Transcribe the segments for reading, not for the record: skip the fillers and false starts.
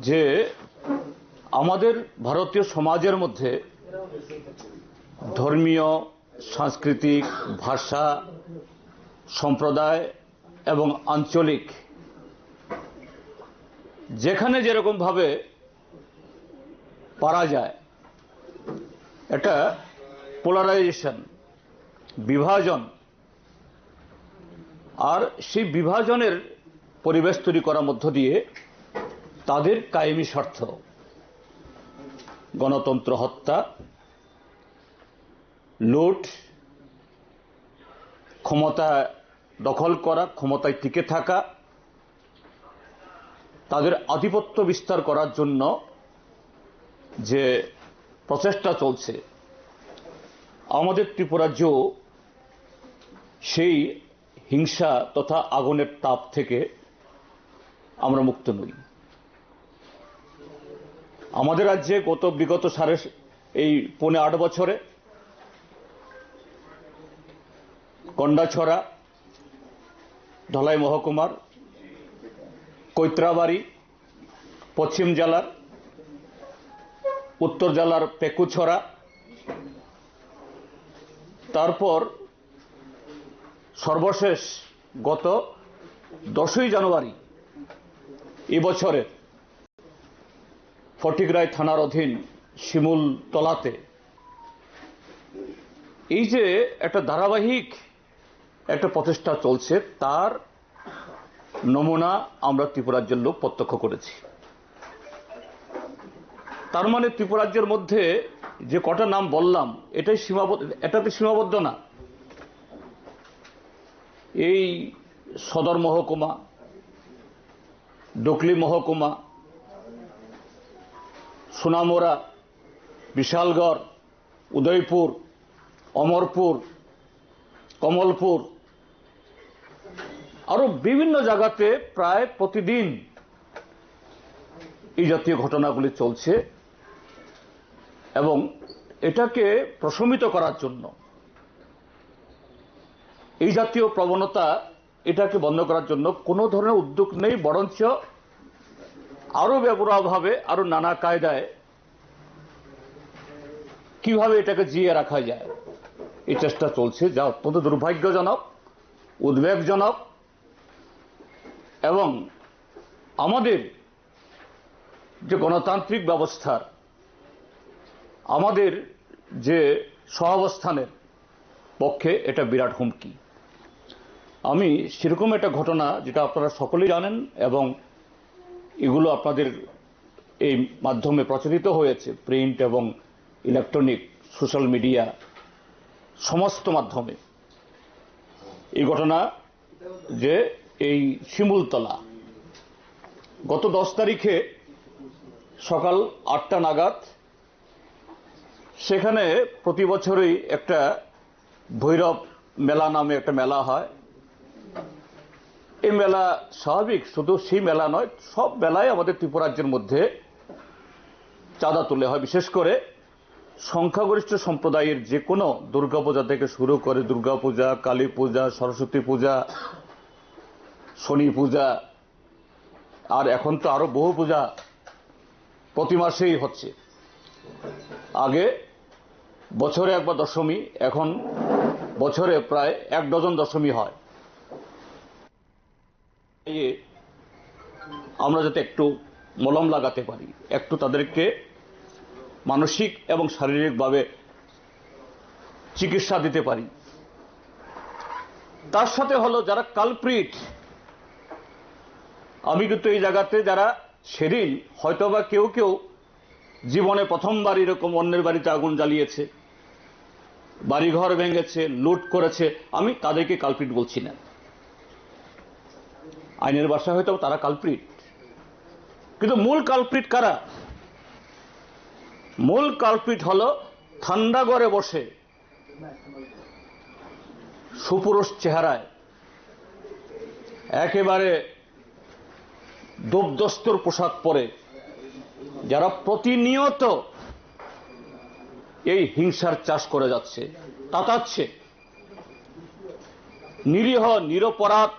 যে আমাদের ভারতীয় সমাজের মধ্যে ধর্মীয়, সাংস্কৃতিক, ভাষা, সম্প্রদায় এবং আঞ্চলিক যেখানে যেরকম ভাবে পারা যায় এটা পোলারাইজেশন, বিভাজন, আর সেই বিভাজনের পরিবেশ তৈরি করার মধ্য দিয়ে তাদের কায়েমি স্বার্থ, গণতন্ত্র হত্যা, লুট, ক্ষমতা দখল করা, ক্ষমতায় টিকে থাকা, তাদের আধিপত্য বিস্তার করার জন্য যে প্রচেষ্টা চলছে, আমাদের ত্রিপুরাজ্যেও সেই হিংসা তথা আগুনের তাপ থেকে আমরা মুক্ত নই। আমাদের রাজ্যে বিগত এই 7.5 বছরে কন্ডাছড়া, ধলাই মহকুমার কৈত্রাবাড়ি, পশ্চিম জেলার, উত্তর জেলার পেকুছড়া, তারপর সর্বশেষ গত 10ই জানুয়ারি এবছরের ফটিকরায় থানার অধীন শিমুলতলাতে এই যে একটা ধারাবাহিক একটা প্রচেষ্টা চলছে, তার নমুনা আমরা ত্রিপুরাজ্যের লোক প্রত্যক্ষ করেছি। তার মানে ত্রিপুরাজ্যের মধ্যে যে কটা নাম বললাম এটাতে সীমাবদ্ধ না। এই সদর মহকুমা, ডুকলি মহকুমা, সোনামুড়া, বিশালগড়, উদয়পুর, অমরপুর, কমলপুর, আরো বিভিন্ন জায়গাতে প্রায় প্রতিদিন এই জাতীয় ঘটনাগুলি চলছে এবং এটাকে প্রশমিত করার জন্য, এই জাতীয় প্রবণতা এটাকে বন্ধ করার জন্য কোনো ধরনের উদ্যোগ নেই, বরঞ্চ আরো বেপরোয়াভাবে, আরো নানা কায়দায় কিভাবে এটাকে জিয়ে রাখা যায় এই চেষ্টা চলছে, যা অত্যন্ত দুর্ভাগ্যজনক, উদ্বেগজনক এবং আমাদের যে গণতান্ত্রিক ব্যবস্থার, আমাদের যে সহাবস্থানের পক্ষে এটা বিরাট হুমকি। আমি সেরকম একটা ঘটনা, যেটা আপনারা সকলেই জানেন এবং এগুলো আপনাদের এই মাধ্যমে প্রচারিত হয়েছে, প্রিন্ট এবং ইলেকট্রনিক, সোশ্যাল মিডিয়া, সমস্ত মাধ্যমে, এই ঘটনা যে এই শিমুলতলা গত 10 তারিখে সকাল 8টা নাগাদ, সেখানে প্রতি বছরই একটা ভৈরব মেলা নামে একটা মেলা হয়। এই মেলা স্বাভাবিক, শুধু সেই মেলা নয়, সব মেলায় আমাদের ত্রিপুরাজ্যের মধ্যে চাঁদা তুলে হয়। বিশেষ করে সংখ্যাগরিষ্ঠ সম্প্রদায়ের যে কোনো দুর্গাপূজা থেকে শুরু করে দুর্গাপূজা, কালী পূজা, সরস্বতী পূজা, শনি পূজা, আর এখন তো আরো বহু পূজা প্রতি মাসেই হচ্ছে। আগে বছরে একবার দশমী, এখন বছরে প্রায় 1 ডজন দশমী হয়। আমরা যাতে একটু মলম লাগাতে পারি, একটু তাদেরকে মানসিক এবং শারীরিকভাবে চিকিৎসা দিতে পারি, তার সাথে হলো যারা কালপ্রিট। আমি কিন্তু এই জায়গাতে যারা সেদিন হয়তোবা কেউ কেউ জীবনে প্রথমবার এরকম অন্যের বাড়িতে আগুন জ্বালিয়েছে, বাড়িঘর ভেঙেছে, লুট করেছে, আমি তাদেরকে কালপ্রিট বলছি না। আইনের ভাষায় হয়তো তারা কালপ্রিট, কিন্তু মূল কালপ্রিট কারা? মূল কালপ্রিট হলো ঠান্ডা ঘরে বসে সুপুরুষ চেহারায় একেবারে দুবদস্তর পোশাক পরে যারা প্রতিনিয়ত এই হিংসার চাষ করে যাচ্ছে, তাতাচ্ছে, নিরীহ নিরপরাধ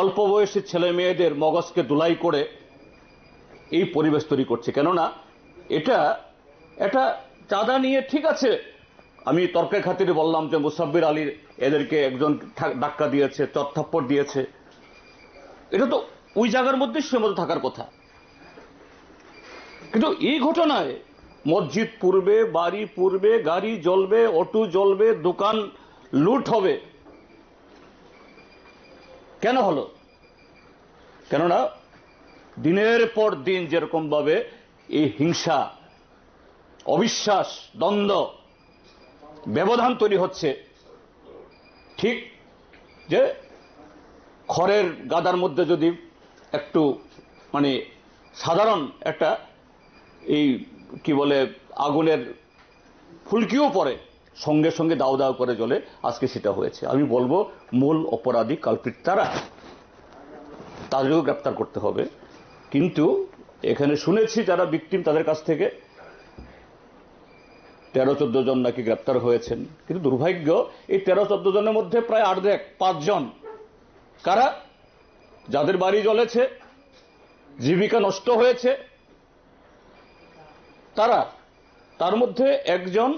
অল্প বয়সী ছেলে মেয়েদের মগজকে ধুলাই করে এই পরিবেশ তৈরি করছে। কেননা এটা এটা চাঁদা নিয়ে ঠিক আছে, আমি তর্কের খাতিরে বললাম যে মুসাব্বির আলীর এদেরকে একজন ধাক্কা দিয়েছে, চত্থাপ্পড় দিয়েছে, এটা তো ওই জায়গার মধ্যে সীমাবদ্ধ থাকার কথা। কিন্তু এই ঘটনায় মসজিদ পুড়বে, বাড়ি পুড়বে, গাড়ি জ্বলবে, অটো জ্বলবে, দোকান লুট হবে, কেন হলো? কেননা দিনের পর দিন যেরকম ভাবে এই হিংসা, অবিশ্বাস, দ্বন্দ্ব, ব্যবধান তৈরি হচ্ছে, ঠিক যে খড়ের গাদার মধ্যে যদি একটু মানে সাধারণ একটা এই কি বলে আগুনের ফুলকিও পড়ে, সঙ্গে সঙ্গে দাও দাও করে জ্বলে, আজকে সেটা হয়েছে। আমি বলবো মূল অপরাধী কালপিট তারা, তাদেরকেও গ্রেপ্তার করতে হবে। কিন্তু এখানে শুনেছি যারা ভিকটিম তাদের কাছ থেকে 13-14 জন নাকি গ্রেপ্তার হয়েছেন। কিন্তু দুর্ভাগ্য এই 13-14 জনের মধ্যে প্রায় 8-5 জন কারা, যাদের বাড়ি জ্বলেছে, জীবিকা নষ্ট হয়েছে, তারা। তার মধ্যে একজন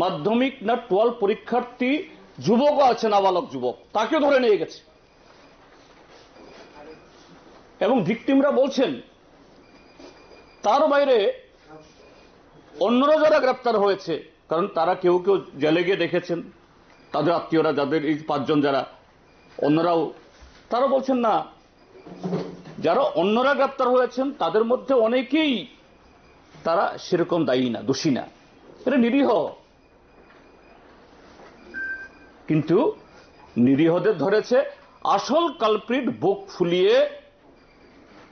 মাধ্যমিক না 12 পরীক্ষার্থী যুবকও আছে, নাবালক যুবক, তাকে ধরে নিয়ে গেছে। এবং ভিকটিমরা বলছেন তার বাইরে অন্যরা যারা গ্রেপ্তার হয়েছে, কারণ তারা কেউ কেউ জেলে গিয়ে দেখেছেন, তাদের আত্মীয়রা, যাদের এই 5 জন যারা অন্যরাও, তারা বলছেন না, যারা অন্যরা গ্রেপ্তার হয়েছেন তাদের মধ্যে অনেকেই তারা সেরকম দায়ী না, দোষী না, এটা নিরীহ। কিন্তু নিরীহদের ধরেছে, আসল কালপ্রিট বুক ফুলিয়ে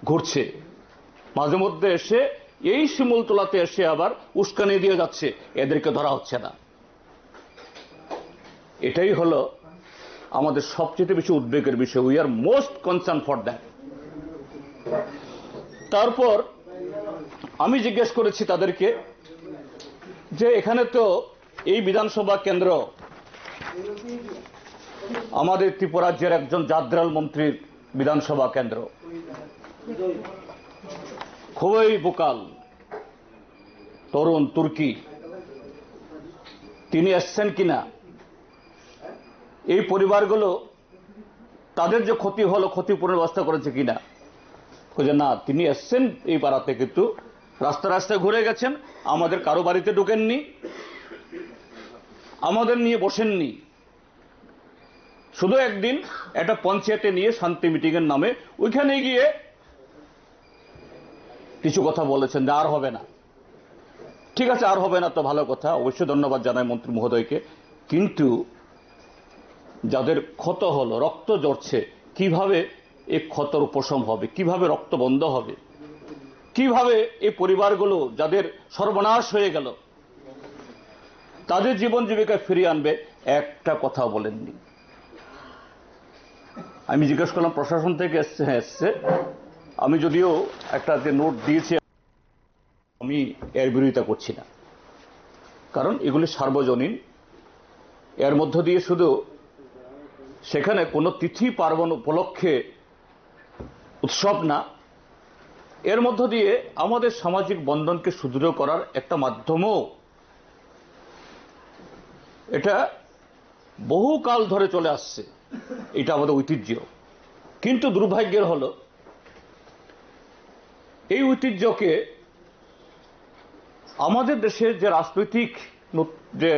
ঘুরছে, মাঝে মধ্যে এসে এই শিমুলতলাতে এসে আবার উস্কানি দিয়ে যাচ্ছে, এদেরকে ধরা হচ্ছে না। এটাই হলো আমাদের সবচেয়ে বেশি উদ্বেগের বিষয়। We are most concern for that. তারপর আমি জিজ্ঞেস করেছি তাদেরকে যে এখানে তো এই বিধানসভা কেন্দ্র আমাদের ত্রিপুরাজ্যের একজন জাদ্রাল মন্ত্রীর বিধানসভা কেন্দ্র, খুবই বোকাল তরুণ তুর্কি, তিনি এসছেন কিনা, এই পরিবারগুলো তাদের যে ক্ষতি হলো ক্ষতিপূরণের ব্যবস্থা করেছে কিনা। যে না, তিনি এসছেন এই পাড়াতে, কিন্তু রাস্তা রাস্তায় ঘুরে গেছেন, আমাদের কারো বাড়িতে ঢুকেননি, আমাদের নিয়ে বসেননি। শুধু একদিন একটা পঞ্চায়েতে নিয়ে শান্তি মিটিং এর নামে ওইখানে গিয়ে কিছু কথা বলেছেন যে আর হবে না। ঠিক আছে, আর হবে না তো ভালো কথা, অবশ্যই ধন্যবাদ জানাই মন্ত্রী মহোদয়কে। কিন্তু যাদের ক্ষত হলো, রক্ত ঝরছে, কিভাবে এই ক্ষতর উপশম হবে, কিভাবে রক্ত বন্ধ হবে, কিভাবে এই পরিবারগুলো যাদের সর্বনাশ হয়ে গেল তাদের জীবন জীবিকা ফিরিয়ে আনবে, একটা কথা বলেননি। আমি জিজ্ঞেস করলাম প্রশাসন থেকে এসছে? হ্যাঁ এসছে। আমি যদিও একটা যে নোট দিয়েছি, আমি এর বিরোধিতা করছি না, কারণ এগুলি সার্বজনীন। এর মধ্য দিয়ে শুধু সেখানে কোনো তিথি পার্বণ উপলক্ষে উৎসব না, এর মধ্য দিয়ে আমাদের সামাজিক বন্ধনকে সুদৃঢ় করার একটা মাধ্যমও। এটা বহুকাল ধরে চলে আসছে, এটা আমাদের ঐতিহ্য। কিন্তু দুর্ভাগ্যের হলো এই ঐতিহ্যকে আমাদের দেশের যে রাজনৈতিক যে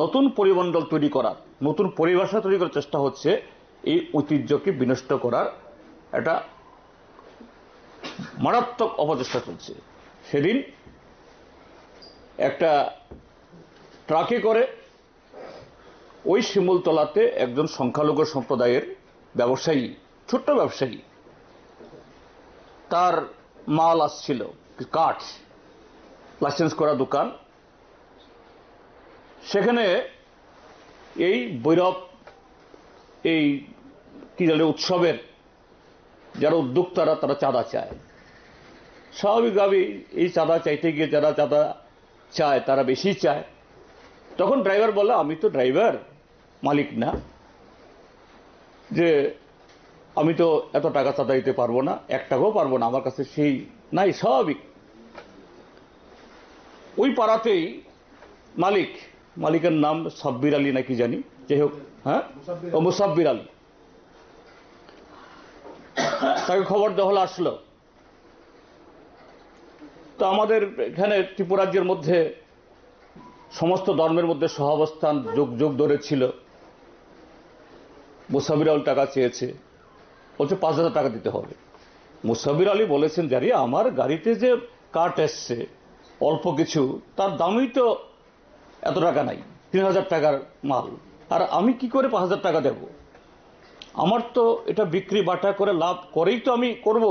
নতুন পরিমণ্ডল তৈরি করার, নতুন পরিভাষা তৈরি করার চেষ্টা হচ্ছে, এই ঐতিহ্যকে বিনষ্ট করার একটা মারাত্মক অপচেষ্টা চলছে। সেদিন একটা ট্রাকে করে ওই শিমুলতলাতে একজন সংখ্যালঘু সম্প্রদায়ের ব্যবসায়ী, ছোট্ট ব্যবসায়ী, তার মাল আসছিল, কাঠ, লাইসেন্স করা দোকান, সেখানে এই ভৈরব এই কি জানে উৎসবের যারা উদ্যোক্তারা তারা চাঁদা চায়। স্বাভাবিকভাবে এই চাঁদা চাইতে গিয়ে যারা চাঁদা চায় তারা বেশি চায়। তখন ড্রাইভার বলে, আমি তো ড্রাইভার, মালিক না, যে আমি তো এত টাকা চাঁদা দিতে পারবো না, 1 টাকাও পারবো না, আমার কাছে সেই নাই, স্বাভাবিক। ওই পাড়াতেই মালিকের নাম সাব্বির আলী নাকি জানি, যাই হোক, হ্যাঁ, ও মুসাব্বির আলী, তাকে খবর দেওয়া হলো, আসলো। তো আমাদের এখানে ত্রিপুরাজ্যের মধ্যে সমস্ত ধর্মের মধ্যে সহাবস্থান যুগ যুগ ধরে ছিল। মুসাব্বির আলী টাকা চেয়েছে, বলছে 5,000 টাকা দিতে হবে। মুসাব্বির আলী বলেছেন, জারি আমার গাড়িতে যে কাঠ এসছে অল্প কিছু, তার দামই তো এত টাকা নাই, 3,000 টাকার মাল, আর আমি কি করে 5,000 টাকা দেব? আমার তো এটা বিক্রি বাটা করে লাভ করেই তো আমি করব।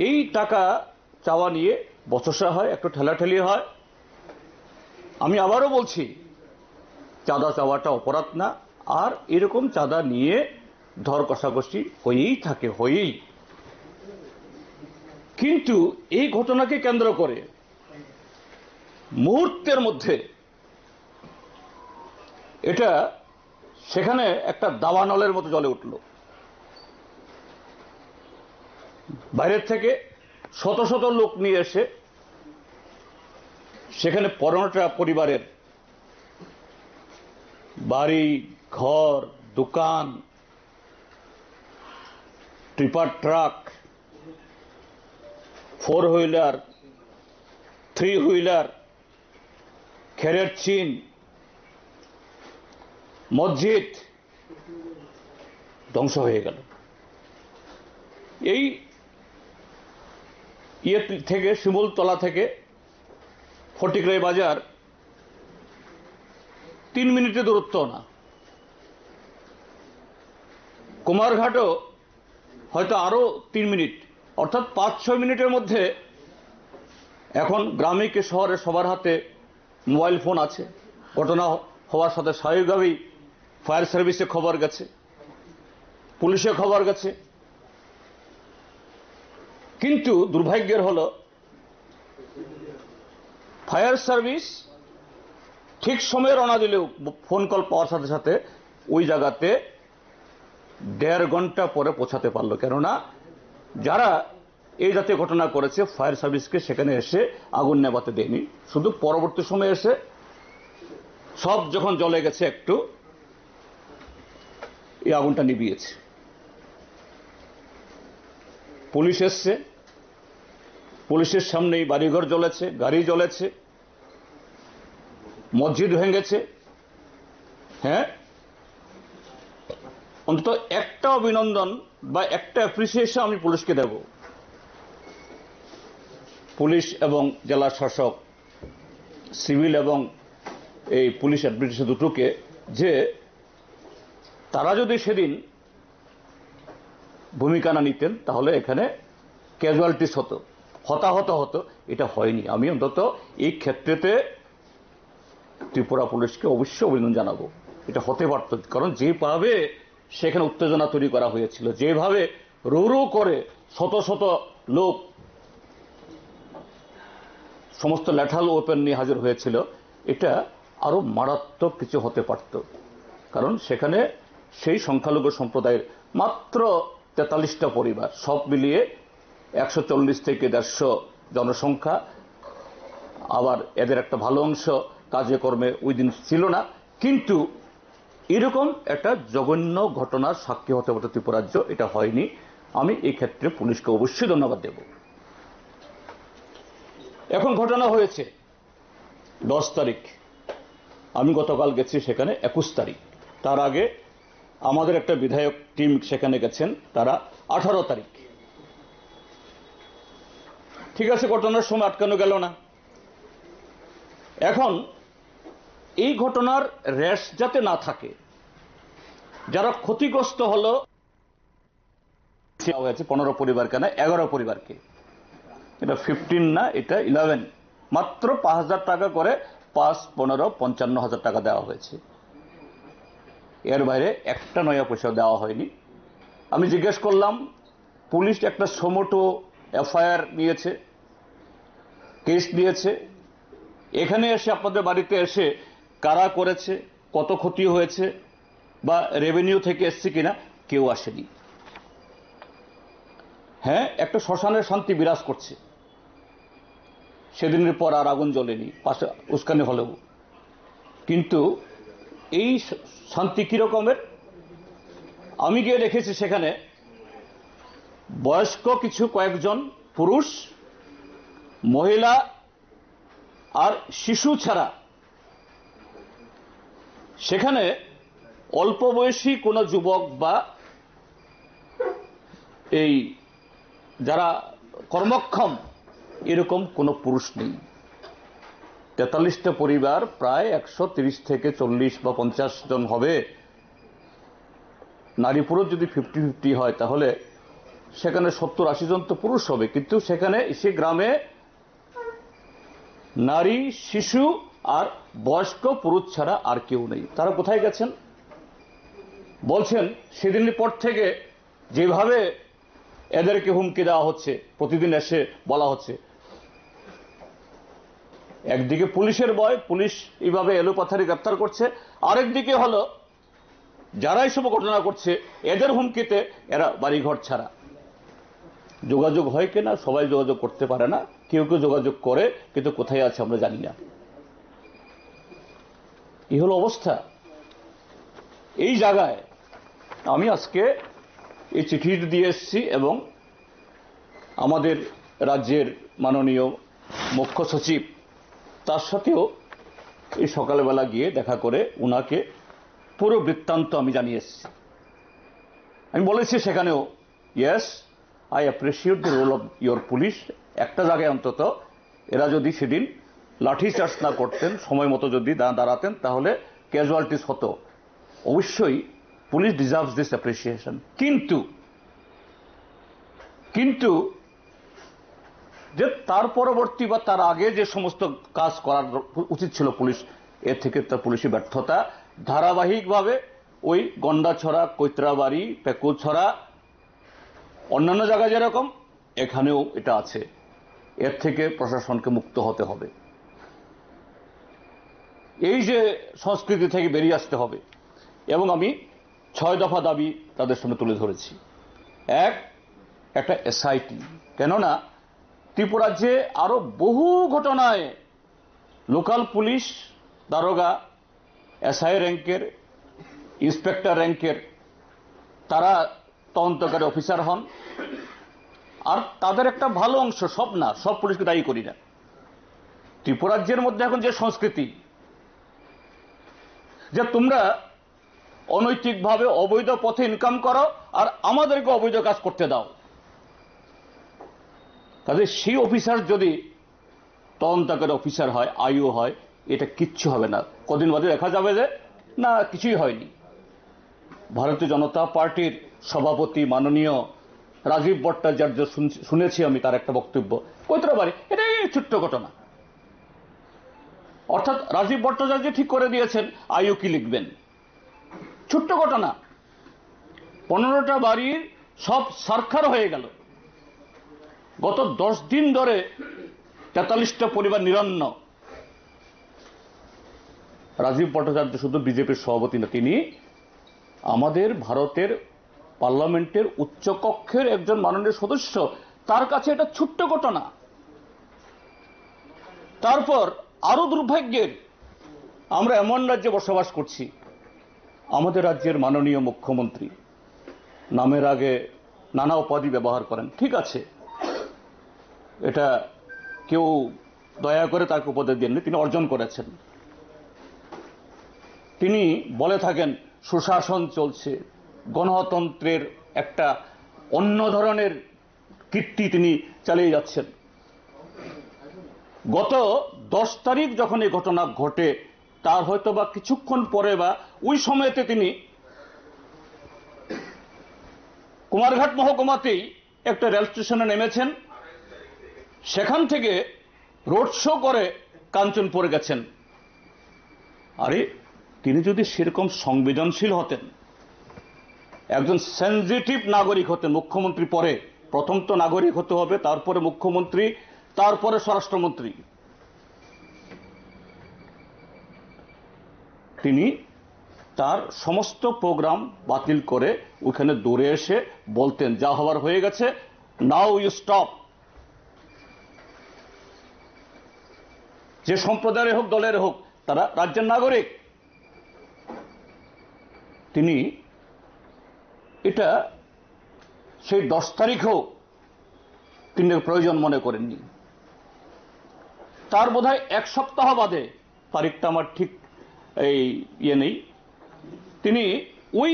এই টাকা চাওয়া নিয়ে বচসা হয়, একটু ঠেলাঠেলি হয়। আমি আবারও বলছি, চাঁদা চাওয়াটা অপরাধ না, আর এরকম চাঁদা নিয়ে ধর কষাকষি হয়েই থাকে, হয়েই। কিন্তু এই ঘটনাকে কেন্দ্র করে মুহূর্তের মধ্যে এটা সেখানে একটা দাবানলের মতো জ্বলে উঠল। বাইরের থেকে শত শত লোক নিয়ে এসে সেখানে 15টা পরিবারের বাড়ি, ঘর, দোকান, টিপার ট্রাক, 4 হুইলার, 3 হুইলার, খেরের চিন, মসজিদ ধ্বংস হয়ে গেল। এই ইয়ে থেকে, শিমুলতলা থেকে ফটিকরাই বাজার 3 মিনিটের দূরত্ব না, কুমারঘাটও হয়তো আরো 3 মিনিট, অর্থাৎ 5-6 মিনিটের মধ্যে। এখন গ্রামে কি শহরে সবার হাতে মোবাইল ফোন আছে। ঘটনা হওয়ার সাথে স্বাভাবিকভাবেই ফায়ার সার্ভিসে খবর গেছে, পুলিশে খবর গেছে। কিন্তু দুর্ভাগ্যের হলো, ফায়ার সার্ভিস ঠিক সময়ে রওনা দিলেও ফোন কল পাওয়ার সাথে সাথে ওই জায়গাতে 1.5 ঘন্টা পরে পৌঁছাতে পারলো। কেননা যারা এই জাতীয় ঘটনা করেছে, ফায়ার সার্ভিসকে সেখানে এসে আগুন নেভাতে দেয়নি, শুধু পরবর্তী সময়ে এসে সব যখন জ্বলে গেছে একটু, এই আগুনটা নিভিয়েছে। পুলিশ এসছে, পুলিশের সামনেই বাড়িঘর জ্বলেছে, গাড়ি জ্বলেছে, মসজিদ ভেঙেছে। হ্যাঁ, অন্তত একটা অভিনন্দন বা একটা অ্যাপ্রিসিয়েশন আমি পুলিশকে দেব, পুলিশ এবং জেলা শাসক, সিভিল এবং এই পুলিশ অ্যাডমিনিস্ট্রেশন দুটোকে, যে তারা যদি সেদিন ভূমিকা না নিতেন তাহলে এখানে ক্যাজুয়ালিটিস হতো, হতাহত হতো। এটা হয়নি। আমি অন্তত এই ক্ষেত্রেতে ত্রিপুরা পুলিশকে অবশ্যই অভিনন্দন জানাবো। এটা হতে পারত, কারণ যেভাবে সেখানে উত্তেজনা তৈরি করা হয়েছিল, যেভাবে রো রো করে শত শত লোক সমস্ত ল্যাঠাল ওপেন নিয়ে হাজির হয়েছিল, এটা আরো মারাত্মক কিছু হতে পারত। কারণ সেখানে সেই সংখ্যালঘু সম্প্রদায়ের মাত্র 43টা পরিবার, সব মিলিয়ে 140 থেকে 150 জনসংখ্যা। আবার এদের একটা ভালো অংশ কাজে কর্মে ওই দিন ছিল না। কিন্তু এরকম একটা জঘন্য ঘটনার সাক্ষী হতে হতে ত্রিপুরাজ্য, এটা হয়নি। আমি এই ক্ষেত্রে পুলিশকে অবশ্যই ধন্যবাদ দেব। এখন ঘটনা হয়েছে 10 তারিখ, আমি গতকাল গেছি সেখানে 21 তারিখ। তার আগে আমাদের একটা বিধায়ক টিম সেখানে গেছেন, তারা 18 তারিখ। ঠিক আছে, ঘটনার সময় আটকানো গেল না। এখন এই ঘটনার রেশ যাতে না থাকে, যারা ক্ষতিগ্রস্ত হলো, 15 পরিবারকে না 11 পরিবারকে, এটা 15 না, এটা 11, মাত্র 5,000 টাকা করে, 5, 15, 55,000 টাকা দেওয়া হয়েছে। এর বাইরে একটা নয়া পয়সা দেওয়া হয়নি। আমি জিজ্ঞেস করলাম, পুলিশ একটা সমোটো এফআইআর নিয়েছে, কেস নিয়েছে, এখানে এসে আপনাদের বাড়িতে এসে কারা করেছে, কত ক্ষতি হয়েছে, বা রেভিনিউ থেকে এসছে কিনা, কেউ আসেনি। হ্যাঁ, একটা শ্মশানের শান্তি বিরাজ করছে, সেদিনের পর আর আগুন জ্বলেনি, পাশে উস্কানি হলেও। কিন্তু এই শান্তি কি রকমের? আমি গিয়ে দেখেছি সেখানে বয়স্ক কিছু কয়েকজন পুরুষ, মহিলা আর শিশু ছাড়া সেখানে অল্প বয়সী কোনো যুবক বা এই যারা কর্মক্ষম এরকম কোনো পুরুষ নেই। 43টা পরিবার, প্রায় 130 থেকে 40 বা 50 জন হবে। নারী পুরুষ যদি 50-50 হয় তাহলে সেখানে 70-80 জন তো পুরুষ হবে, কিন্তু সেখানে সে গ্রামে নারী, শিশু আর বয়স্ক পুরুষ ছাড়া আর কেউ নেই। তারা কোথায় গেছেন? বলছেন সেদিনের পর থেকে যেভাবে এদেরকে হুমকি দেওয়া হচ্ছে, প্রতিদিন এসে বলা হচ্ছে, একদিকে পুলিশের ভয়, পুলিশ এইভাবে এলোপাথারি গ্রেপ্তার করছে, আরেকদিকে হলো যারা এইসব ঘটনা করছে এদের হুমকিতে এরা বাড়িঘর ছাড়া। যোগাযোগ হয় কিনা, সবাই যোগাযোগ করতে পারে না, কেউ কেউ যোগাযোগ করে কিন্তু কোথায় আছে আমরা জানি না। এই হলো অবস্থা। এই জায়গায় আমি আজকে এই চিঠি দিয়ে এসেছি এবং আমাদের রাজ্যের মাননীয় মুখ্য সচিব, তার সাথেও এই সকালবেলা গিয়ে দেখা করে উনাকে পুরো বৃত্তান্ত আমি জানিয়ে এসেছি। আমি বলেছি সেখানেও, yes, I appreciate the role of your police. একটা জায়গায় অন্তত এরা যদি সেদিন লাঠিচার্জ না করতেন, সময় মতো যদি দাঁড়াতেন, তাহলে ক্যাজুয়ালিটিস হতো। অবশ্যই পুলিশ ডিজার্ভস দিস অ্যাপ্রিসিয়েশন। কিন্তু যে তার পরবর্তী বা তার আগে যে সমস্ত কাজ করার উচিত ছিল পুলিশ, এর থেকে তার পুলিশি ব্যর্থতা ধারাবাহিকভাবে ওই গন্ডাছড়া, কৈত্রাবাড়ি, পেকুছড়া, অন্যান্য জায়গায় যেরকম এখানেও এটা আছে। এর থেকে প্রশাসনকে মুক্ত হতে হবে। এই যে সংস্কৃতি থেকে বেরিয়ে আসতে হবে, এবং আমি 6 দফা দাবি তাদের সামনে তুলে ধরেছি। একটা এসআইটি, কেননা ত্রিপুরাজ্যে আরো বহু ঘটনায় লোকাল পুলিশ দারোগা, এসআই র্যাঙ্কের, ইন্সপেক্টর র্যাঙ্কের তারা তদন্তকারী অফিসার হন, আর তাদের একটা ভালো অংশ, সব না, সব পুলিশকে দায়ী করি না। ত্রিপুরাজ্যের মধ্যে এখন যে সংস্কৃতি, যে তোমরা অনৈতিকভাবে অবৈধ পথে ইনকাম করো আর আমাদেরকে অবৈধ কাজ করতে দাও, তাদের সেই অফিসার যদি তদন্তকারী অফিসার হয়, আইও হয়, এটা কিচ্ছু হবে না। কদিন বাদে দেখা যাবে যে না, কিছুই হয়নি। ভারতীয় জনতা পার্টির সভাপতি মাননীয় রাজীব ভট্টাচার্য, শুনেছি আমি তার একটা বক্তব্য, কৈত্রবাড়ি, এটাই ছোট্ট ঘটনা। অর্থাৎ রাজীব ভট্টাচার্য ঠিক করে দিয়েছেন আইও কি লিখবেন। ছোট্ট ঘটনা, 15টা বাড়ির সব সারখার হয়ে গেল। গত 10 দিন ধরে 43টা পরিবার নিরন্ন। রাজীব ভট্টাচার্য শুধু বিজেপির সভাপতি না, তিনি আমাদের ভারতের পার্লামেন্টের উচ্চকক্ষের একজন মাননীয় সদস্য। তার কাছে এটা ছোট্ট ঘটনা। তারপর আরো দুর্ভাগ্যের, আমরা এমন রাজ্যে বসবাস করছি, আমাদের রাজ্যের মাননীয় মুখ্যমন্ত্রী নামের আগে নানা উপাধি ব্যবহার করেন, ঠিক আছে, এটা কেউ দয়া করে তাকে উপাধি দেননি, তিনি অর্জন করেছেন। তিনি বলে থাকেন সুশাসন চলছে, গণতন্ত্রের একটা অন্য ধরনের কীর্তি তিনি চালিয়ে যাচ্ছেন। গত 10 তারিখ যখন এই ঘটনা ঘটে, তার হয়তো বা কিছুক্ষণ পরে বা ওই সময়তে তিনি কুমারঘাট মহকুমাতেই একটা রেল স্টেশনে নেমেছেন, সেখান থেকে রোড শো করে কাঞ্চনপুরে গেছেন। আরে, তিনি যদি সেরকম সংবেদনশীল হতেন, একজন সেনজিটিভ নাগরিক হতেন, মুখ্যমন্ত্রী পরে, প্রথম তো নাগরিক হতে হবে, তারপরে মুখ্যমন্ত্রী, তারপরে স্বরাষ্ট্রমন্ত্রী, তিনি তার সমস্ত প্রোগ্রাম বাতিল করে ওখানে দৌড়ে এসে বলতেন, যা হওয়ার হয়ে গেছে, নাও ইউ স্টপ। যে সম্প্রদায়ের হোক, দলের হোক, তারা রাজ্যের নাগরিক। তিনি এটা সেই 10 তারিখেও তিনি প্রয়োজন মনে করেননি। তার বোধহয় 1 সপ্তাহ বাদে, তারিখটা আমার ঠিক নেই, তিনি ওই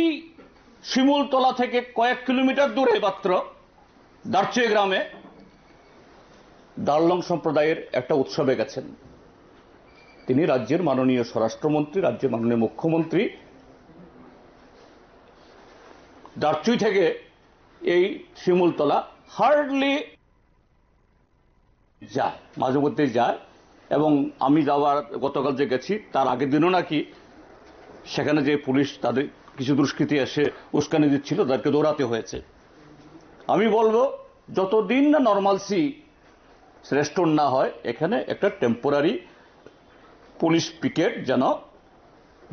শিমুলতলা থেকে কয়েক কিলোমিটার দূরে মাত্র দারচে গ্রামে দার্লং সম্প্রদায়ের একটা উৎসবে গেছেন। তিনি রাজ্যের মাননীয় স্বরাষ্ট্রমন্ত্রী, রাজ্যের মাননীয় মুখ্যমন্ত্রী দারচুই থেকে এই শিমুলতলা হার্ডলি যায়, মাঝে মধ্যেই যায়। এবং আমি যাওয়ার গতকাল যে গেছি তার আগের দিনও নাকি সেখানে যে পুলিশ তাদের কিছু দুষ্কৃতী এসে উস্কানি দিচ্ছিল, তাদেরকে দৌড়াতে হয়েছে। আমি বলবো, যতদিন না নর্মালসি রেস্টোর না হয়, এখানে একটা টেম্পোরারি পুলিশ পিকেট যেন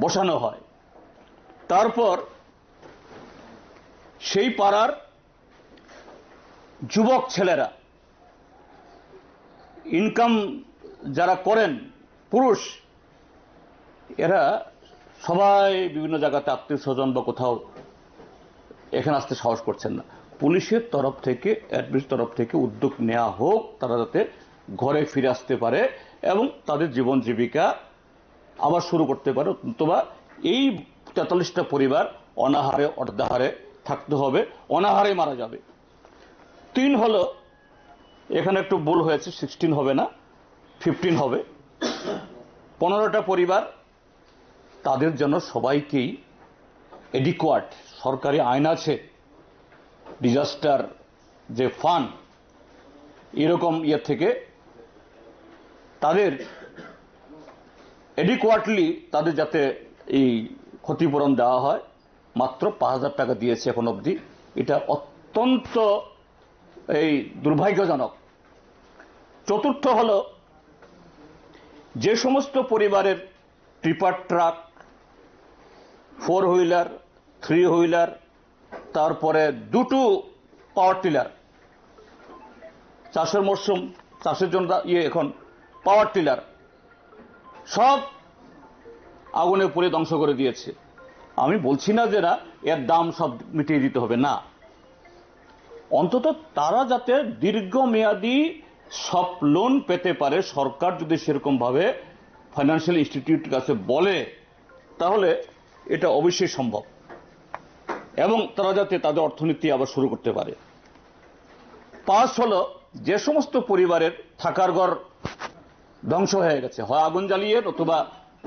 বসানো হয়। তারপর সেই পাড়ার যুবক ছেলেরা, ইনকাম যারা করেন পুরুষ, এরা সবাই বিভিন্ন জায়গাতে আত্মীয় স্বজন বা কোথাও এখানে আসতে সাহস করছেন না। পুলিশের তরফ থেকে, অ্যাডমিনিস্ট্রেশনের তরফ থেকে উদ্যোগ নেওয়া হোক, তারা যাতে ঘরে ফিরে আসতে পারে এবং তাদের জীবন জীবিকা আবার শুরু করতে পারে। অথবা এই 43টা পরিবার অনাহারে অর্ধাহারে থাকতে হবে, অনাহারে মারা যাবে। 3 হলো, এখানে একটু ভুল হয়েছে, 16 হবে না, 15 হবে। 15টা পরিবার, তাদের জন্য সবাইকেই এডিকুয়াট সরকারি আইন আছে, ডিজাস্টার যে ফান্ড, এরকম থেকে তাদের এডিকুয়াটলি তাদের যাতে এই ক্ষতিপূরণ দেওয়া হয়। মাত্র 5,000 টাকা দিয়েছে এখন অবধি। এটা অত্যন্ত দুর্ভাগ্যজনক। চতুর্থ হলো, যে সমস্ত পরিবারের ট্রিপার ট্রাক, 4 হুইলার, 3 হুইলার, তারপরে 2টো পাওয়ার টিলার, চাষের মরশুম, চাষের জন্য এখন পাওয়ার টিলার, সব আগুনে পুড়ে ধ্বংস করে দিয়েছে। আমি বলছি না যে এর দাম সব মিটিয়ে দিতে হবে, না, অন্তত তারা যাতে দীর্ঘমেয়াদী সব লোন পেতে পারে, সরকার যদি সেরকম ভাবে ফাইন্যান্সিয়াল ইনস্টিটিউটের কাছে বলে, তাহলে এটা অবশ্যই সম্ভব, এবং তারা যাতে তাদের অর্থনীতি আবার শুরু করতে পারে। 5 হলো, যে সমস্ত পরিবারের থাকার ঘর ধ্বংস হয়ে গেছে, হয় আগুন জ্বালিয়ে অথবা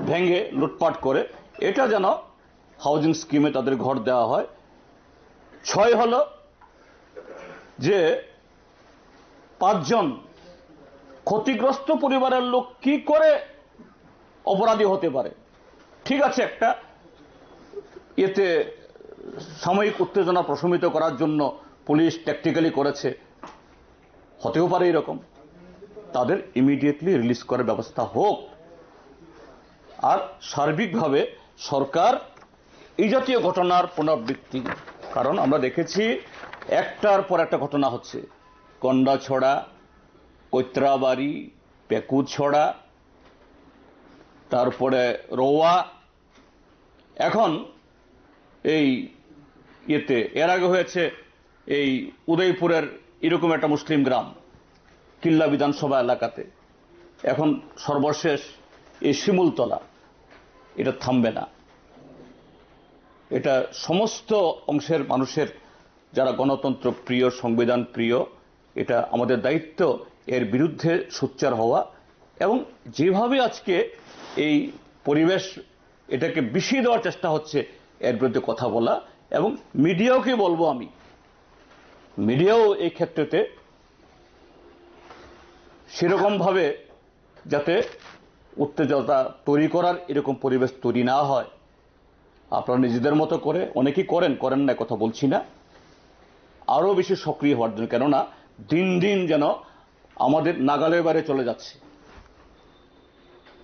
ভেঙে লুটপাট করে, এটা যেন হাউজিং স্কিমে তাদের ঘর দেওয়া হয়। 6 হলো, যে 5 জন ক্ষতিগ্রস্ত পরিবারের লোক কি করে অপরাধী হতে পারে। ঠিক আছে, একটা সাময়িক উত্তেজনা প্রশমিত করার জন্য পুলিশ ট্যাকটিক্যালি করেছে, হতেও পারে এরকম, তাদের ইমিডিয়েটলি রিলিজ করার ব্যবস্থা হোক। আর সার্বিকভাবে সরকার এই জাতীয় ঘটনার পুনরাবৃত্তি, কারণ আমরা দেখেছি একটার পর একটা ঘটনা হচ্ছে, কন্ডাছড়া, কৈত্রাবাড়ি, পেকুছড়া, তারপরে রোয়া, এখন এই এর আগে হয়েছে এই উদয়পুরের এরকম একটা মুসলিম গ্রাম কিল্লা বিধানসভা এলাকাতে, এখন সর্বশেষ এই শিমুলতলা। এটা থামবে না। এটা সমস্ত অংশের মানুষের যারা গণতন্ত্র প্রিয়, সংবিধান প্রিয়, এটা আমাদের দায়িত্ব এর বিরুদ্ধে সোচ্চার হওয়া, এবং যেভাবে আজকে এই পরিবেশ এটাকে বিষিয়ে দেওয়ার চেষ্টা হচ্ছে, এর বিরুদ্ধে কথা বলা। এবং মিডিয়াকে বলবো, আমি মিডিয়াও এই ক্ষেত্রেতে সেরকম ভাবে যাতে উত্তেজনা তৈরি করার এরকম পরিবেশ তৈরি না হয়, আপনারা নিজেদের মতো করে, অনেকেই করেন না কথা বলছি না, আরো বেশি সক্রিয় হওয়ার জন্য। কেননা দিন দিন যেন আমাদের নাগালের বাইরে চলে যাচ্ছে।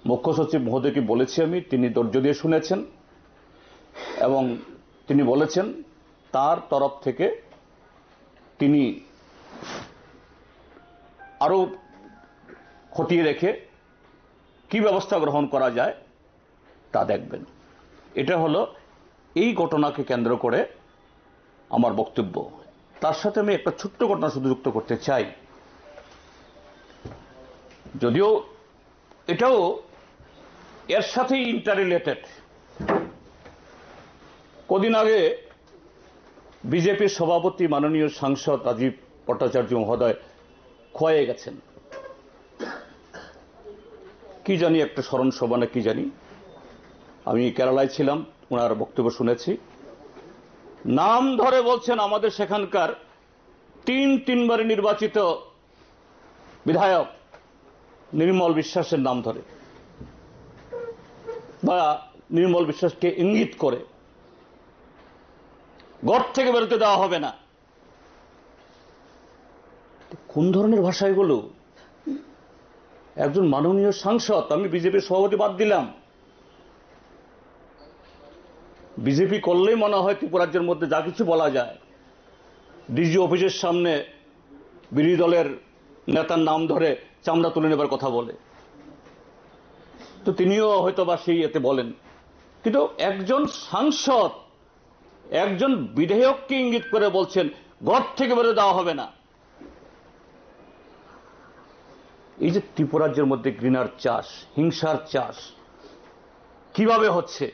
মুখ্য সচিব মহোদয়কে বলেছি আমি, তিনি ধৈর্য দিয়ে শুনেছেন। এবং তিনি বলেছেন তার তরফ থেকে তিনি আরো খতিয়ে রেখে কি ব্যবস্থা গ্রহণ করা যায় তা দেখবেন। এটা হলো এই ঘটনাকে কেন্দ্র করে আমার বক্তব্য। তার সাথে আমি একটা ছোট্ট ঘটনা শুধু যুক্ত করতে চাই, যদিও এটাও এর সাথেই ইন্টাররিলেটেড। কদিন আগে বিজেপির সভাপতি মাননীয় সাংসদ রাজীব ভট্টাচার্য মহোদয় খোয়াইয়ে গেছেন। কি জানি একটা স্মরণ সভা না কি জানি, আমি কেরালায় ছিলাম, ওনার বক্তব্য শুনেছি। নাম ধরে বলছেন আমাদের সেখানকার তিনবারে নির্বাচিত বিধায়ক নির্মল বিশ্বাসের নাম ধরে, বা নির্মল বিশ্বাসকে ইঙ্গিত করে ঘর থেকে বেরোতে দেওয়া হবে না। কোন ধরনের ভাষা এগুলো? একজন মাননীয় সাংসদ, আমি বিজেপির সভাপতি বাদ দিলাম, বিজেপি করলেই মনে হয় ত্রিপুরাজ্যের মধ্যে যা কিছু বলা যায়। ডিজি অফিসের সামনে বিরোধী দলের নেতার নাম ধরে চামড়া তুলে নেবার কথা বলে, তো তিনিও হয়তো বা সেই এতে বলেন। কিন্তু একজন সাংসদ একজন বিধায়ককে ইঙ্গিত করে বলছেন ঘর থেকে বেরোতে দেওয়া হবে না। এই যে ত্রিপুরাজ্যের মধ্যে ঘৃণার চাষ, হিংসার চাষ কিভাবে হচ্ছে,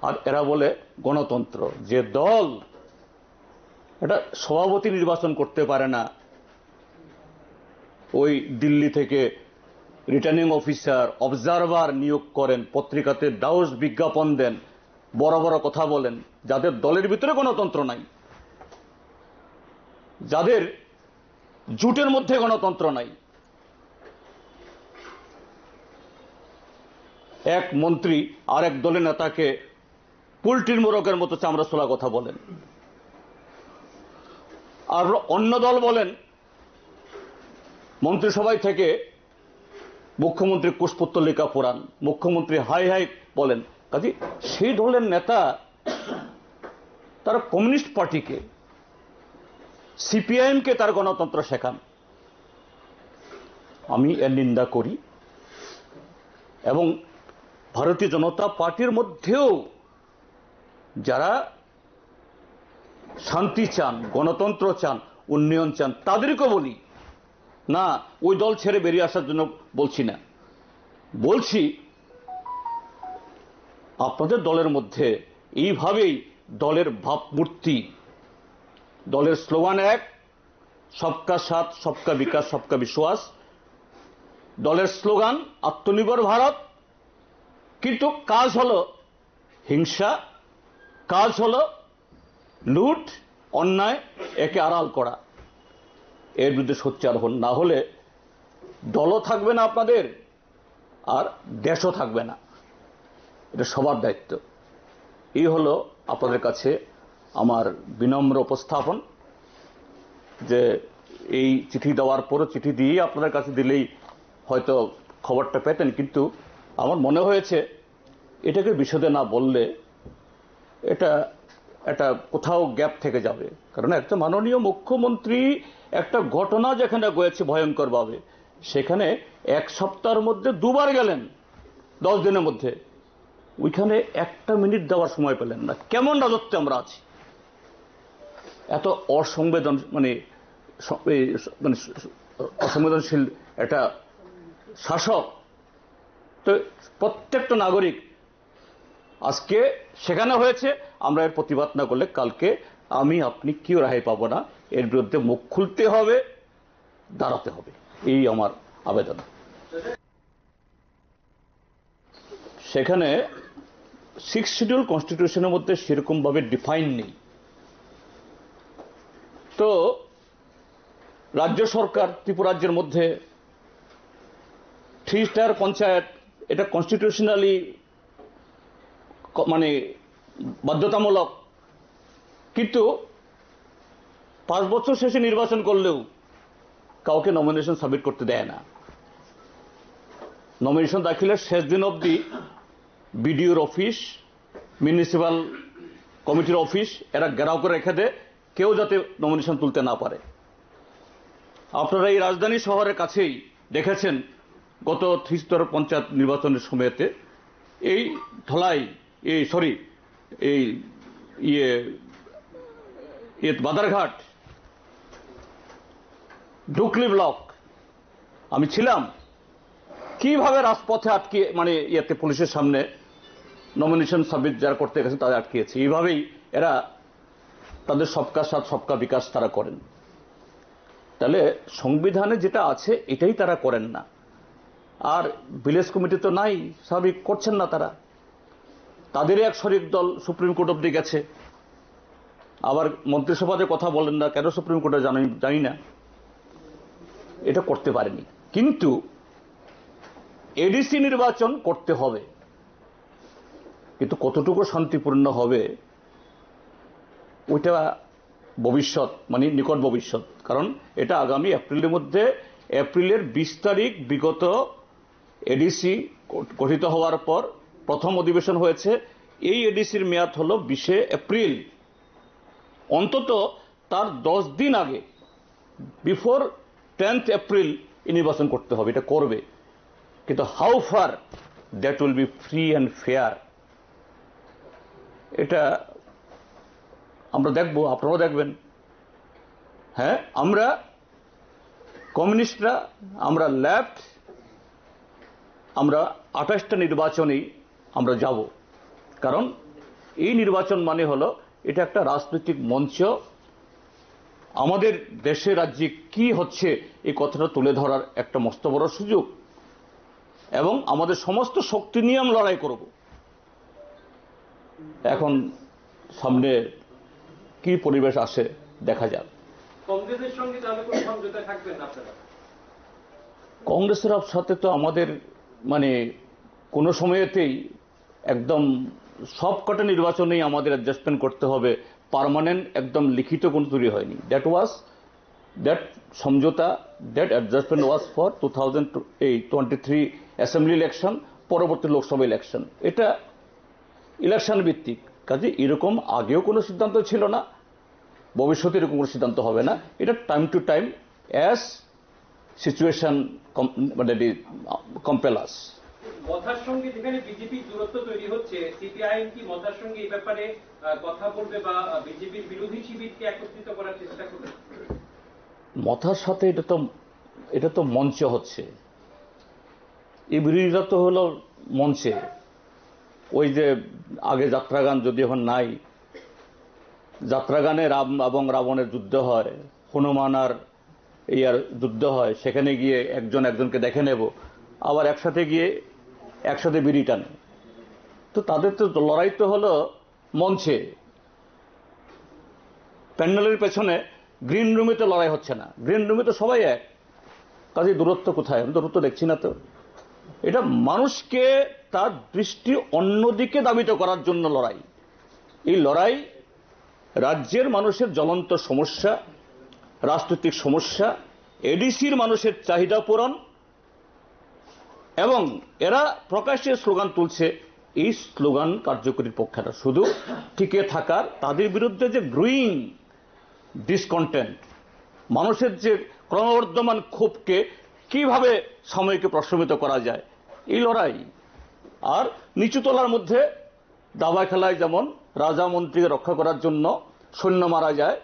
আর এরা বলে গণতন্ত্র। যে দল এটা সভাপতি নির্বাচন করতে পারে না, ওই দিল্লি থেকে রিটার্নিং অফিসার অবজারভার নিয়োগ করেন, পত্রিকাতে ডাউস বিজ্ঞাপন দেন, বড় বড় কথা বলেন, যাদের দলের ভিতরে গণতন্ত্র নাই, যাদের জোটের মধ্যে গণতন্ত্র নাই। এক মন্ত্রী আর এক দলের নেতাকে পোল্ট্রির মোরগের মতো চামড়া ছোলা কথা বলেন, আর অন্য দল বলেন মন্ত্রিসভায় থেকে মুখ্যমন্ত্রী কুশপুত্তলিকা পুরাণ, মুখ্যমন্ত্রী হাই হাই বলেন। কাজে সেই দলের নেতা তারা কমিউনিস্ট পার্টিকে, সিপিআইএমকে তার গণতন্ত্র শেখান। আমি এর নিন্দা করি, এবং ভারতীয় জনতা পার্টির মধ্যেও যারা শান্তি চান, গণতন্ত্র চান, উন্নয়ন চান, তাদেরকে বলি না, ওই দল ছেড়ে বেরিয়ে আসার জন্য বলছি না, বলছি আপনাদের দলের মধ্যে এইভাবেই দলের ভাবমূর্তি, দলের স্লোগান এক, সবকা সাথ, সবকা বিকাশ, সবকা বিশ্বাস, দলের স্লোগান আত্মনির্ভর ভারত, কিন্তু কাজ হলো হিংসা, কাজ হলো লুট, অন্যায়, একে আড়াল করা। এর বিরুদ্ধে সোচ্চার হন, না হলে দলও থাকবে না আপনাদের, আর দেশও থাকবে না। এটা সবার দায়িত্ব। এই হলো আপনাদের কাছে আমার বিনম্র উপস্থাপন, যে এই চিঠি দেওয়ার পরও চিঠি দিয়ে আপনাদের কাছে দিলেই হয়তো খবরটা পেতেন, কিন্তু আমার মনে হয়েছে এটাকে বিশদে না বললে এটা একটা কোথাও গ্যাপ থেকে যাবে। কারণ একটা মাননীয় মুখ্যমন্ত্রী একটা ঘটনা যেখানে গেছে ভয়ঙ্করভাবে, সেখানে এক সপ্তাহের মধ্যে দুবার গেলেন 10 দিনের মধ্যে, ওইখানে একটা মিনিট দেওয়ার সময় পেলেন না। কেমন রাজত্বে আমরা আছি? এত অসংবেদনশীল একটা শাসক, তো প্রত্যেকটা নাগরিক আজকে সেখানে হয়েছে, আমরা এর প্রতিবাদ না করলে কালকে আমি আপনি কেউ রেহাই পাবো না। এর বিরুদ্ধে মুখ খুলতে হবে, দাঁড়াতে হবে, এই আমার আবেদন। সেখানে 6 শিডিউল কনস্টিটিউশনের মধ্যে সেরকম ভাবে ডিফাইন নেই। তো রাজ্য সরকার ত্রিপুরাজ্যের মধ্যে 3 স্টার পঞ্চায়েত, এটা কনস্টিটিউশনালি মানে বাধ্যতামূলক, কিন্তু 5 বছর শেষে নির্বাচন করলেও কাউকে নমিনেশন সাবমিট করতে দেয় না। নমিনেশন দাখিলের শেষ দিন অবধি বিডিওর অফিস মিউনিসিপ্যাল কমিটির অফিস এরা ঘেরাও করে রেখে দেয়, কেউ যাতে নমিনেশন তুলতে না পারে। আপনারা এই রাজধানী শহরের কাছেই দেখেছেন গত ত্রিস্তর পঞ্চায়েত নির্বাচনের সময়তে এই ধলাই এই বাদারঘাট ডুকলি ব্লক আমি ছিলাম, কিভাবে রাজপথে আটকে মানে পুলিশের সামনে নমিনেশন সাবমিট যারা করতে গেছে তাদের আটকিয়েছে। এইভাবেই এরা তাদের সবকা সাথ সবকা বিকাশ তারা করেন। তাহলে সংবিধানে যেটা আছে এটাই তারা করেন না। আর ভিলেজ কমিটি তো নাই, স্বাভাবিক করছেন না তারা। তাদেরই এক শরিক দল সুপ্রিম কোর্ট অব্দি গেছে, আবার মন্ত্রিসভাতে কথা বলেন না, কেন সুপ্রিম কোর্টে জানি না, এটা করতে পারেনি। কিন্তু এডিসি নির্বাচন করতে হবে, কিন্তু কতটুকু শান্তিপূর্ণ হবে ওইটা ভবিষ্যৎ, মানে নিকট ভবিষ্যৎ। কারণ এটা আগামী এপ্রিলের মধ্যে, এপ্রিলের 20 তারিখ বিগত এডিসি গঠিত হওয়ার পর প্রথম অধিবেশন হয়েছে। এই এডিসির মেয়াদ হলো 20 এপ্রিল। অন্তত তার 10 দিন আগে, বিফোর 10th এপ্রিল নির্বাচন করতে হবে। এটা করবে, কিন্তু how far that will be free and fair, এটা আমরা দেখব, আপনারাও দেখবেন। হ্যাঁ, আমরা কমিউনিস্টরা, আমরা লেফট, আমরা 28টা নির্বাচনেই আমরা যাব। কারণ এই নির্বাচন মানে হলো এটা একটা রাজনৈতিক মঞ্চ, আমাদের দেশে রাজ্যে কি হচ্ছে এই কথাটা তুলে ধরার একটা মস্ত বড় সুযোগ, এবং আমাদের সমস্ত শক্তি নিয়ে আমরা লড়াই করব। এখন সামনে কি পরিবেশ আসে দেখা যাক। কংগ্রেসের সঙ্গে তাহলে কোনো সমঝোতা থাকবেন না আপনারা? কংগ্রেসের সাথে তো আমাদের মানে কোনো সময়েতেই একদম সবকটা নির্বাচনেই আমাদের অ্যাডজাস্টমেন্ট করতে হবে, পার্মানেন্ট একদম লিখিত কোনো তৈরি হয়নি। দ্যাট সমঝোতা, that adjustment was for 2023 assembly election, পরবর্তী লোকসভা ইলেকশন। এটা ইলেকশন ভিত্তিক, কাজে এরকম আগেও কোনো সিদ্ধান্ত ছিল না, ভবিষ্যতে এরকম কোনো সিদ্ধান্ত হবে না। এটা time to time as situation মানে কম্পেল আস। মথার সঙ্গে যেখানে বিজেপির দূরত্ব তৈরি হচ্ছে, সিপিআইএম কি মথার সঙ্গে এই ব্যাপারে কথা বলবে বা বিজেপির বিরোধী শিবিরকে একত্রিত করার চেষ্টা করবে? মথার সাথে এটা তো মঞ্চে হচ্ছে, এই বিরোধিতা তো হলো মঞ্চে। ওই যে আগে যাত্রাগান, যদি এখন নাই, যাত্রাগানে রাম এবং রাবণের যুদ্ধ হয়, হনুমান আর ইয়ার যুদ্ধ হয়, সেখানে গিয়ে একজন একজনকে দেখে নেব, আবার একসাথে গিয়ে একসাথে বিড়ি টানে। তো তাদের তো লড়াই তো হলো মঞ্চে, প্যান্ডেলের পেছনে। গ্রিন রুমে তো লড়াই হচ্ছে না, গ্রিন রুমে তো সবাই এক, কাজে দূরত্ব কোথায়? আমি দূরত্ব দেখছি না তো। এটা মানুষকে তার দৃষ্টি অন্যদিকে ধাবিত করার জন্য লড়াই। এই লড়াই রাজ্যের মানুষের জ্বলন্ত সমস্যা, রাজনৈতিক সমস্যা, এডিসির মানুষের চাহিদা পূরণ, এবং এরা প্রকাশ্যে স্লোগান তুলছে। এই স্লোগান কার্যকরীর পক্ষে না, শুধু টিকে থাকার, তাদের বিরুদ্ধে যে গ্রোয়িং ডিসকন্টেন্ট, মানুষের যে ক্রমবর্ধমান ক্ষোভকে কিভাবে সময়কে প্রশমিত করা যায়, এই লড়াই। আর নিচুতলার মধ্যে দাবা খেলায় যেমন রাজা মন্ত্রীকে রক্ষা করার জন্য সৈন্য মারা যায়,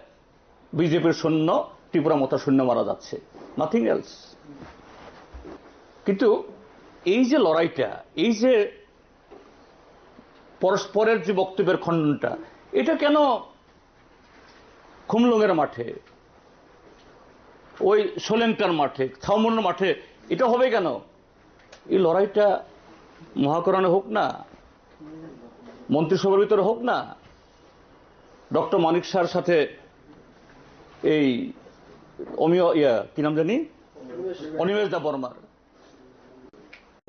বিজেপির সৈন্য ত্রিপুরা মতো সৈন্য মারা যাচ্ছে, নাথিং এলস। কিন্তু এই যে লড়াইটা, এই যে পরস্পরের যে বক্তব্যের খণ্ডনটা, এটা কেন খুমলুঙের মাঠে, ওই সোলেংটার মাঠে, ছাউমনের মাঠে এটা হবে কেন? এই লড়াইটা মহাকরণে হোক না, মন্ত্রিসভার ভিতরে হোক না, ডক্টর মানিক শাহর সাথে এই কি নাম জানি, অনিমেষ দা বর্মার,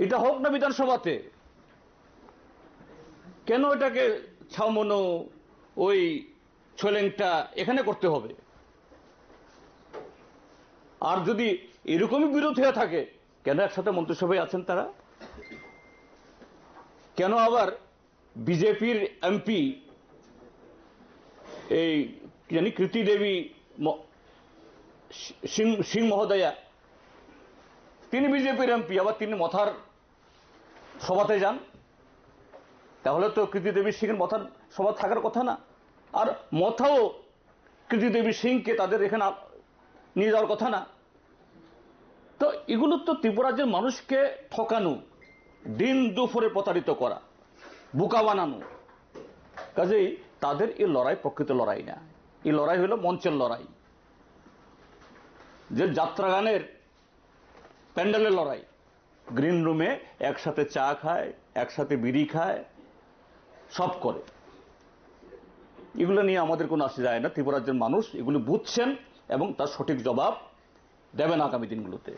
এটা হোক না বিধানসভাতে। কেন এটাকে ছাউমনো, ওই ছোলেংটা এখানে করতে হবে? আর যদি এরকমই বিরোধ হয়ে থাকে, কেন একসাথে মন্ত্রিসভায় আছেন তারা? কেন আবার বিজেপির এমপি এই কি জানি কৃতি দেবী সিং মহোদয়া, তিনি বিজেপির এমপি, আবার তিনি মথার সভাতে যান। তাহলে তো কৃতি দেবী সিংয়ের মথার সভা থাকার কথা না। আর মথাও কৃতি দেবী সিংকে তাদের এখানে নিয়ে যাওয়ার কথা না। তো এগুলো তো ত্রিপুরাজ্যের মানুষকে ঠকানো, দিন দুপুরে প্রতারিত করা, বোকা বানানো। কাজেই তাদের এই লড়াই প্রকৃত লড়াই না, এই লড়াই হলো মঞ্চের লড়াই, যে যাত্রা গানের প্যান্ডেলের লড়াই। গ্রিন রুমে একসাথে চা খায়, একসাথে বিড়ি খায়, সব করে। এগুলো নিয়ে আমাদের কোনো আসে যায় না। ত্রিপুরাজ্যের মানুষ এগুলো বুঝছেন এবং তার সঠিক জবাব দেবেন আগামী দিনগুলোতে।